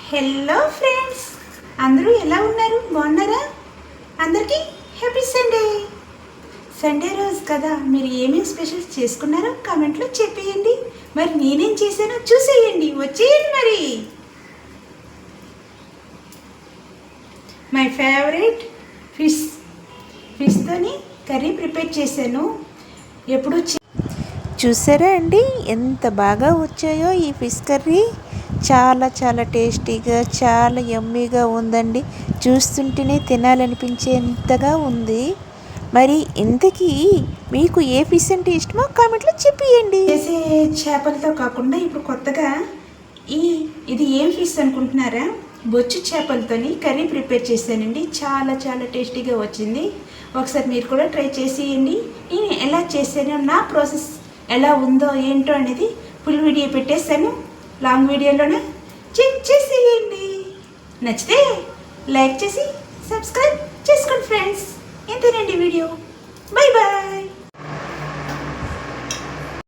Hello friends, అందరూ ఎలా ఉన్నారు? బాగున్నారా? అందరికీ హ్యాపీ సండే. సండే రోజు కదా, మీరు ఏమేమి స్పెషల్స్ చేసుకున్నారో కామెంట్లో చెప్పేయండి. మరి నేనేం చేశానో చూసేయండి, వచ్చేయండి. మరి మై ఫేవరెట్ ఫిష్తోని కర్రీ ప్రిపేర్ చేశాను. ఎప్పుడు చూసారా అండి ఎంత బాగా వచ్చాయో ఈ ఫిష్ కర్రీ. చాలా చాలా టేస్టీగా, చాలా యమ్మీగా ఉందండి. చూస్తుంటేనే తినాలనిపించేంతగా ఉంది. మరి ఇంతకీ మీకు ఏ ఫిష్ అంటే ఇష్టమో కామెంట్లో చెప్పేయండి. చేసే చేపలతో కాకుండా ఇప్పుడు కొత్తగా ఇది ఏం ఫిష్ అనుకుంటున్నారా? బొచ్చు చేపలతోని కర్రీ ప్రిపేర్ చేశానండి. చాలా చాలా టేస్టీగా వచ్చింది. ఒకసారి మీరు కూడా ట్రై చేసేయండి. నేను ఎలా చేశానో, నా ప్రాసెస్ ఎలా ఉందో ఏంటో అనేది ఫుల్ వీడియో పెట్టేశాను. లాంగ్ వీడియోలోనే చెక్ చేసేయండి. నచ్చితే లైక్ చేసి సబ్స్క్రైబ్ చేసుకోండి ఫ్రెండ్స్. ఇంతేనండి వీడియో.